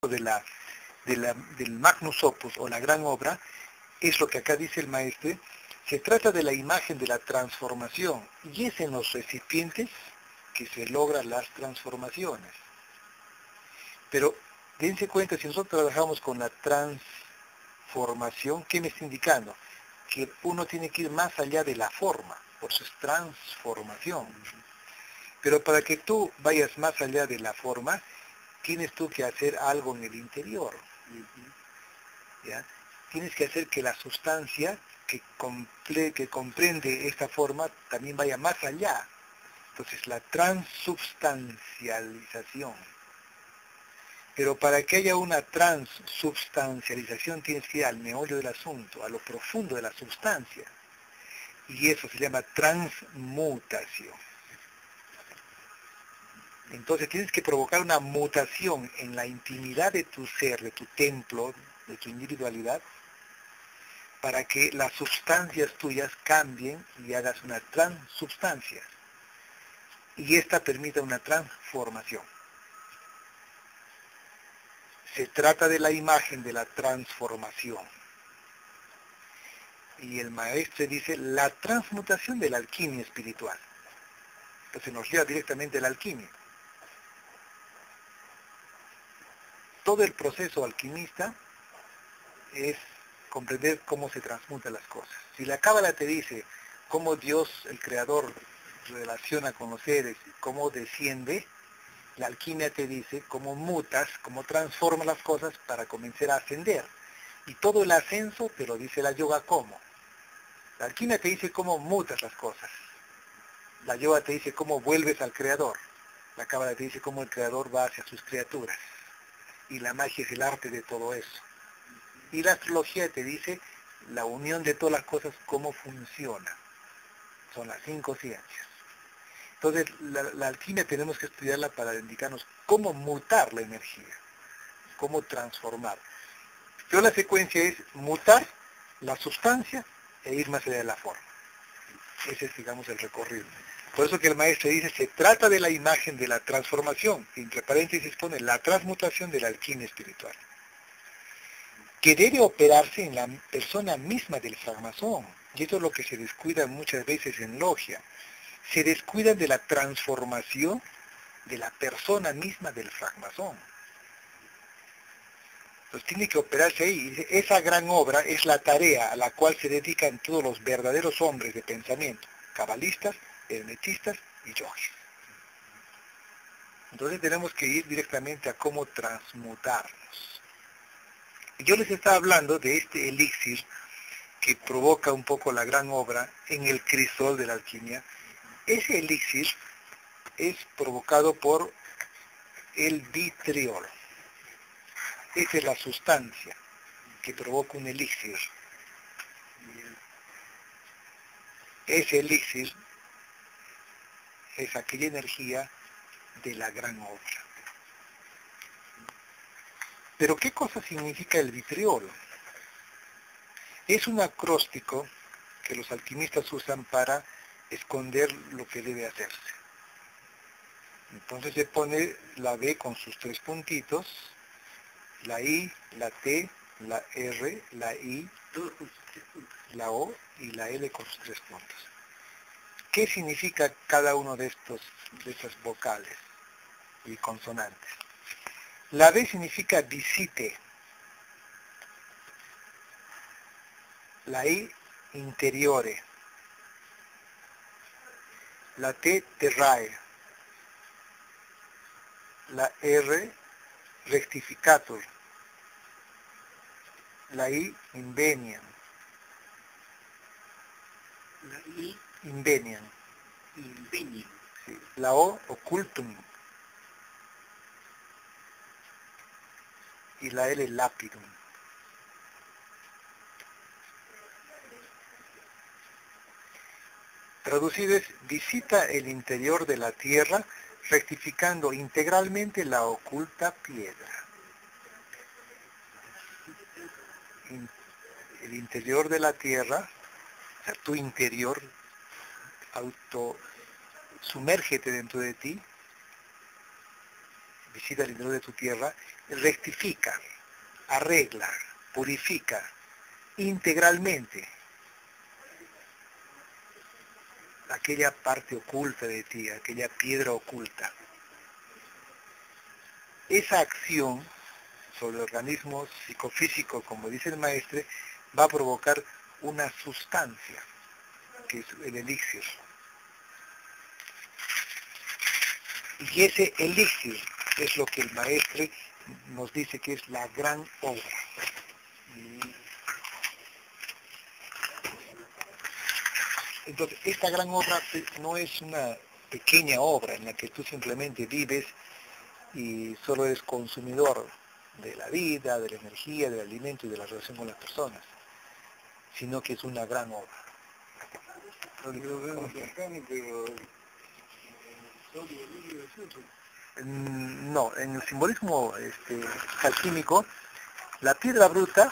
de del Magnus Opus o la gran obra es lo que acá dice el maestro. Se trata de la imagen de la transformación y es en los recipientes que se logran las transformaciones. Pero dense cuenta, si nosotros trabajamos con la transformación, ¿qué me está indicando? Que uno tiene que ir más allá de la forma, por eso es transformación. Pero para que tú vayas más allá de la forma, tienes tú que hacer algo en el interior. ¿Ya? Tienes que hacer que la sustancia que comprende esta forma también vaya más allá. Entonces la transubstancialización. Pero para que haya una transubstancialización tienes que ir al meollo del asunto, a lo profundo de la sustancia. Y eso se llama transmutación. Entonces tienes que provocar una mutación en la intimidad de tu ser, de tu templo, de tu individualidad, para que las sustancias tuyas cambien y hagas una transubstancia. Y esta permite una transformación. Se trata de la imagen de la transformación. Y el maestro dice la transmutación de la alquimia espiritual. Entonces nos lleva directamente a la alquimia. Todo el proceso alquimista es comprender cómo se transmutan las cosas. Si la Cábala te dice cómo Dios, el Creador, relaciona con los seres, cómo desciende, la alquimia te dice cómo mutas, cómo transforma las cosas para comenzar a ascender. Y todo el ascenso te lo dice la yoga cómo. La alquimia te dice cómo mutas las cosas. La yoga te dice cómo vuelves al Creador. La Cábala te dice cómo el Creador va hacia sus criaturas. Y la magia es el arte de todo eso. Y la astrología te dice la unión de todas las cosas, cómo funciona. Son las 5 ciencias. Entonces, la alquimia tenemos que estudiarla para indicarnos cómo mutar la energía, cómo transformar. Pero la secuencia es mutar la sustancia e ir más allá de la forma. Ese es, digamos, el recorrido. Por eso que el maestro dice, se trata de la imagen de la transformación, entre paréntesis pone la transmutación de la alquimia espiritual, que debe operarse en la persona misma del francmasón. Y esto es lo que se descuida muchas veces en logia. Se descuidan de la transformación de la persona misma del francmasón. Entonces tiene que operarse ahí. Esa gran obra es la tarea a la cual se dedican todos los verdaderos hombres de pensamiento, cabalistas, hermetistas y yogis. Entonces tenemos que ir directamente a cómo transmutarnos. Yo les estaba hablando de este elixir que provoca un poco la gran obra en el crisol de la alquimia. Ese elixir es provocado por el vitriol. Esa es la sustancia que provoca un elixir. Ese elixir es aquella energía de la gran obra. Pero ¿qué cosa significa el vitriol? Es un acróstico que los alquimistas usan para esconder lo que debe hacerse. Entonces se pone la B con sus 3 puntitos, la I, la T, la R, la I, la O y la L con sus 3 puntos. ¿Qué significa cada uno de estas vocales y consonantes? La B significa visite, la I, interiore, la T, terrae, la R, rectificator, la I, inveniam. La I, Inveniam. inveniam. Sí. La O, occultum. Y la L, lapidum. Traducido es, visita el interior de la tierra, rectificando integralmente la oculta piedra. El interior de la tierra, o sea, tu interior, sumérgete dentro de ti, visita el interior de tu tierra, rectifica, arregla, purifica integralmente aquella parte oculta de ti, aquella piedra oculta. Esa acción sobre el organismo psicofísico, como dice el maestre, va a provocar una sustancia, que es el elixir. Y ese elixir es lo que el maestre nos dice que es la gran obra. Entonces, esta gran obra no es una pequeña obra en la que tú simplemente vives y solo eres consumidor de la vida, de la energía, del alimento y de la relación con las personas, sino que es una gran obra. No, en el simbolismo alquímico, la piedra bruta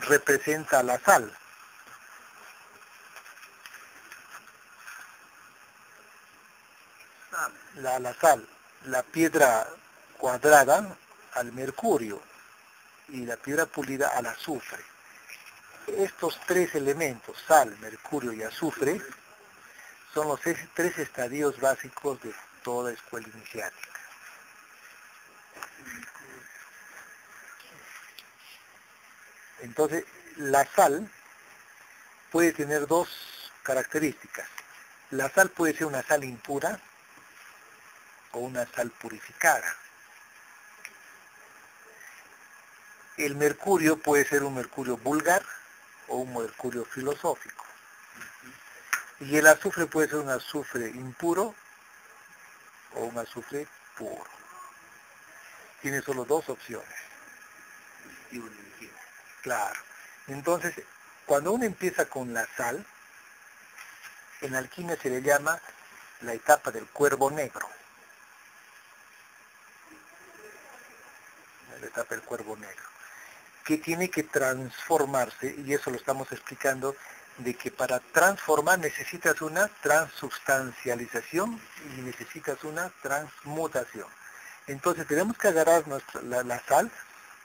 representa la sal. La sal, la piedra cuadrada al mercurio y la piedra pulida al azufre. Estos tres elementos, sal, mercurio y azufre, son los tres estadios básicos de toda escuela iniciática. Entonces, la sal puede tener dos características. La sal puede ser una sal impura o una sal purificada. El mercurio puede ser un mercurio vulgar o un mercurio filosófico. Y el azufre puede ser un azufre impuro o un azufre puro. Tiene solo dos opciones. Claro. Entonces, cuando uno empieza con la sal, en alquimia se le llama la etapa del cuervo negro. La etapa del cuervo negro. Que tiene que transformarse, y eso lo estamos explicando, de que para transformar necesitas una transubstancialización y necesitas una transmutación. Entonces tenemos que agarrar la sal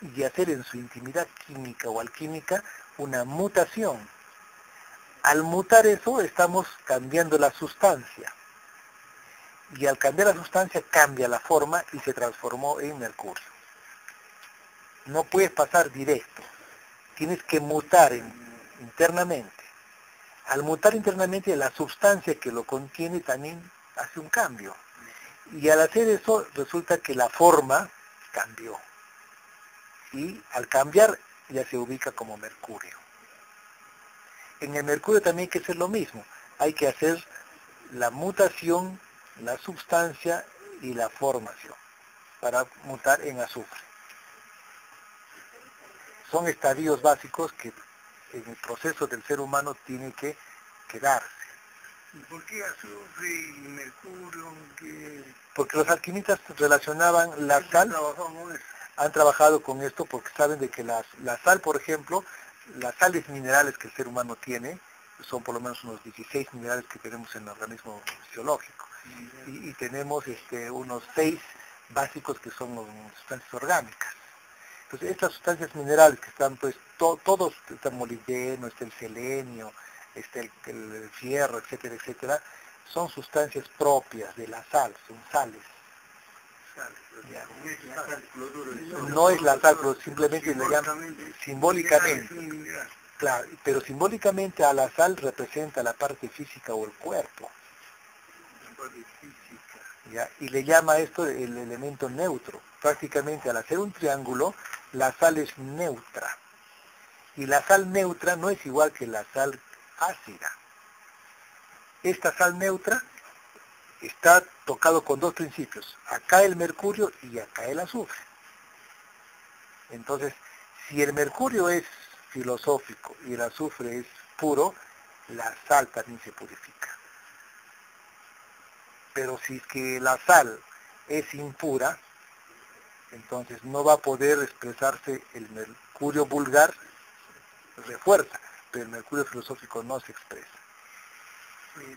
y hacer en su intimidad química o alquímica una mutación. Al mutar eso estamos cambiando la sustancia. Y al cambiar la sustancia cambia la forma y se transformó en mercurio. No puedes pasar directo. Tienes que mutar internamente. Al mutar internamente, la sustancia que lo contiene también hace un cambio. Y al hacer eso, resulta que la forma cambió. Y al cambiar, ya se ubica como mercurio. En el mercurio también hay que hacer lo mismo. Hay que hacer la mutación, la sustancia y la formación para mutar en azufre. Son estadios básicos que en el proceso del ser humano tiene que quedarse. ¿Y por qué azufre y mercurio? Porque los alquimistas relacionaban la sal, han trabajado con esto porque saben de que la sal, por ejemplo, las sales minerales que el ser humano tiene, son por lo menos unos 16 minerales que tenemos en el organismo fisiológico. Y tenemos unos 6 básicos que son sustancias orgánicas. Entonces, estas sustancias minerales que están, pues, todos, está el molibdeno, está el selenio, está el fierro, etcétera, etcétera, son sustancias propias de la sal, son sales. Ya. No es la sal, pero simplemente le llaman simbólicamente. Claro, pero simbólicamente a la sal representa la parte física o el cuerpo. ¿Ya? Y le llama esto el elemento neutro. Prácticamente al hacer un triángulo, la sal es neutra. Y la sal neutra no es igual que la sal ácida. Esta sal neutra está tocado con dos principios. Acá el mercurio y acá el azufre. Entonces, si el mercurio es filosófico y el azufre es puro, la sal también se purifica. Pero si es que la sal es impura, entonces no va a poder expresarse el mercurio vulgar, refuerza, pero el mercurio filosófico no se expresa.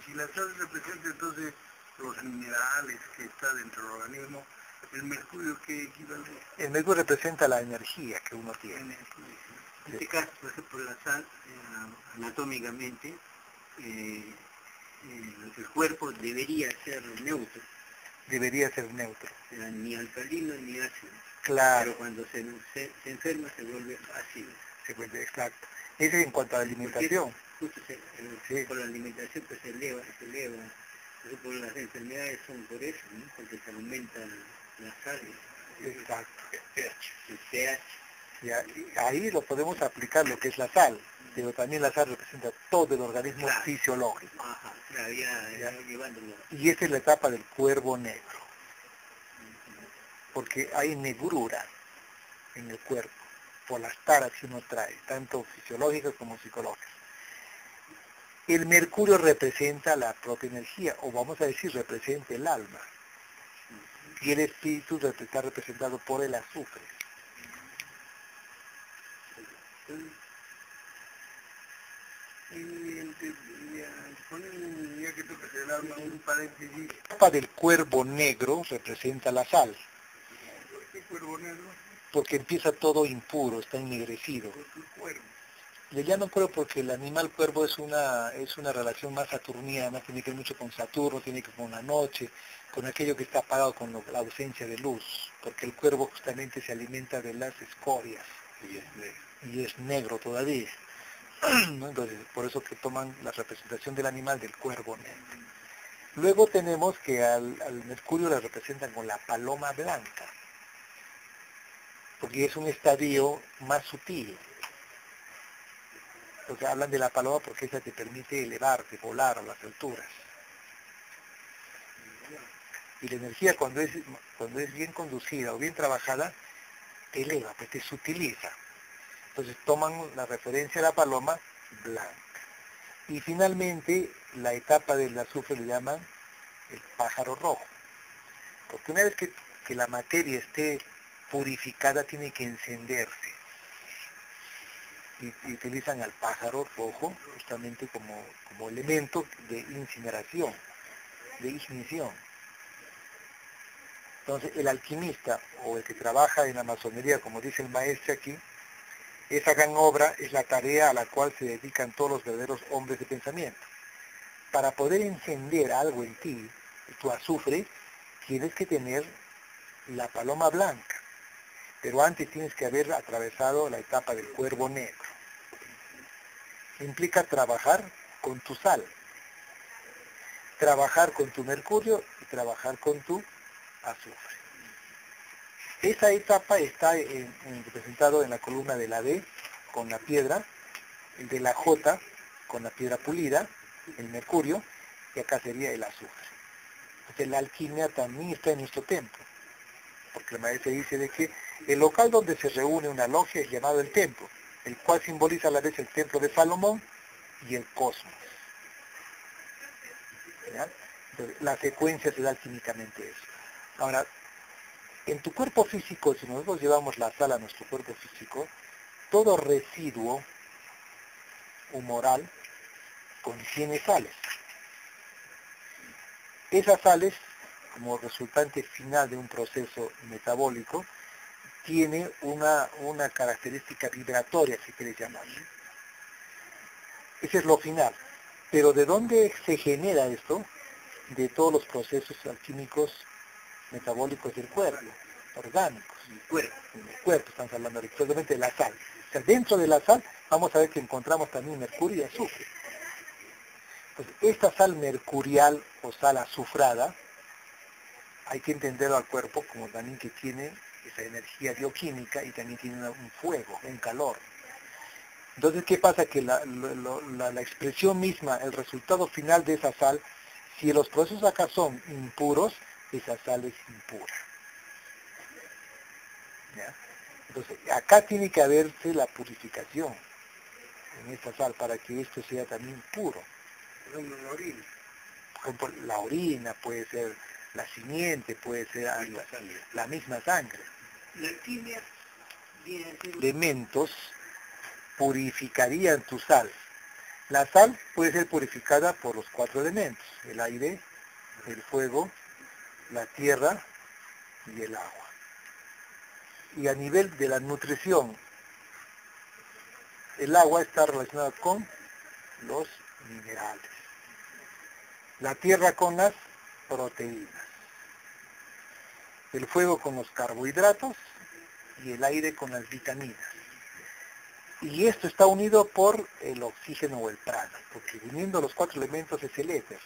Si la sal representa entonces los minerales que están dentro del organismo, ¿El mercurio qué equivale? El mercurio representa la energía que uno El tiene. mercurio. En este caso, por ejemplo, la sal, anatómicamente, el cuerpo debería ser neutro, Debería ser neutro. o sea, ni alcalino ni ácido. Claro. Pero cuando se enferma se vuelve ácido. Se vuelve, exacto. Ese es en cuanto a la alimentación. Justo Sí. por la alimentación pues se eleva. Por las enfermedades son por eso, ¿no? Porque se aumenta la sal. Exacto. El pH. Y ahí lo podemos aplicar lo que es la sal, pero también la sal representa todo el organismo Claro. fisiológico. Ajá, claro, ya llevándolo. Y esta es la etapa del cuervo negro, porque hay negrura en el cuerpo, por las taras que uno trae, tanto fisiológicas como psicológicas. El mercurio representa la propia energía, o vamos a decir, representa el alma. Y el espíritu está representado por el azufre. Ya que tocas el alma, un paréntesis. La etapa del cuervo negro representa la sal, ¿Por qué cuervo negro? porque empieza todo impuro, está ennegrecido. ¿Por qué cuervo? Le llaman cuervo porque el animal cuervo es una relación más saturniana, tiene que ver mucho con Saturno, tiene que ver con la noche, con aquello que está apagado con la ausencia de luz, porque el cuervo justamente se alimenta de las escorias y es negro todavía. ¿No? Entonces, por eso que toman la representación del animal del cuervo negro. Luego tenemos que al mercurio le representan con la paloma blanca, porque es un estadio más sutil. Entonces hablan de la paloma porque esa te permite elevarte, volar a las alturas. Y la energía cuando es bien conducida o bien trabajada, te eleva, pues te sutiliza. Entonces toman la referencia a la paloma blanca. Y finalmente, la etapa del azufre le llaman el pájaro rojo. Porque una vez que la materia esté purificada, tiene que encenderse. Y utilizan al pájaro rojo justamente como elemento de incineración, de ignición. Entonces, el alquimista o el que trabaja en la masonería, como dice el maestro aquí, esa gran obra es la tarea a la cual se dedican todos los verdaderos hombres de pensamiento. Para poder encender algo en ti, tu azufre, tienes que tener la paloma blanca, pero antes tienes que haber atravesado la etapa del cuervo negro. Implica trabajar con tu sal, trabajar con tu mercurio y trabajar con tu azufre. Esa etapa está representado en la columna de la D con la piedra, el de la J con la piedra pulida, el mercurio, y acá sería el azufre. Entonces la alquimia también está en nuestro templo, porque el maestro dice de que el local donde se reúne una logia es llamado el templo, el cual simboliza a la vez el templo de Salomón y el cosmos. ¿Ya? Entonces, la secuencia se da alquímicamente eso. Ahora, en tu cuerpo físico, si nosotros llevamos la sal a nuestro cuerpo físico, todo residuo humoral contiene sales. Esas sales, como resultante final de un proceso metabólico, tiene una característica vibratoria, si quieres llamarlo. Ese es lo final. Pero ¿de dónde se genera esto? De todos los procesos alquímicos metabólicos del cuerpo, orgánicos. En el cuerpo estamos hablando actualmente de la sal. O sea, dentro de la sal vamos a ver que encontramos también mercurio y azufre. Entonces, esta sal mercurial o sal azufrada, hay que entenderlo al cuerpo como también que tiene esa energía bioquímica y también tiene un fuego, un calor. Entonces, ¿qué pasa? Que la expresión misma, el resultado final de esa sal, si los procesos acá son impuros, esa sal es impura. ¿Ya? Entonces, acá tiene que haberse la purificación en esta sal para que esto sea también puro. Por ejemplo, la orina. Por ejemplo, la orina puede ser la simiente, puede ser la misma sangre. La alquimia viene a ser Elementos purificarían tu sal. La sal puede ser purificada por los 4 elementos, el aire, el fuego, la tierra y el agua. Y a nivel de la nutrición, el agua está relacionada con los minerales, la tierra con las proteínas, el fuego con los carbohidratos y el aire con las vitaminas. Y esto está unido por el oxígeno o el prana, porque uniendo los 4 elementos es el éter.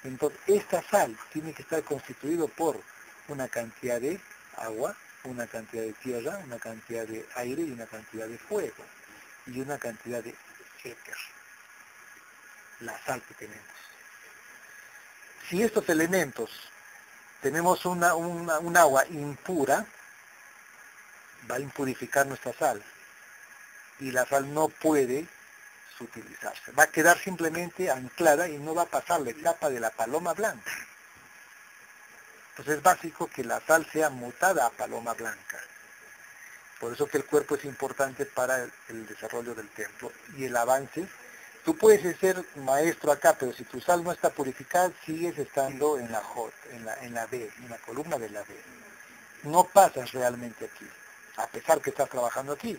Entonces, esta sal tiene que estar constituido por una cantidad de agua, una cantidad de tierra, una cantidad de aire y una cantidad de fuego, y una cantidad de éter, la sal que tenemos. Si estos elementos tenemos un agua impura, va a impurificar nuestra sal, y la sal no puede utilizarse. Va a quedar simplemente anclada y no va a pasar la etapa de la paloma blanca. Entonces es básico que la sal sea mutada a paloma blanca. Por eso que el cuerpo es importante para el desarrollo del templo y el avance. Tú puedes ser maestro acá, pero si tu sal no está purificada, sigues estando en la J, en la B, en la columna de la B. No pasas realmente aquí, a pesar que estás trabajando aquí.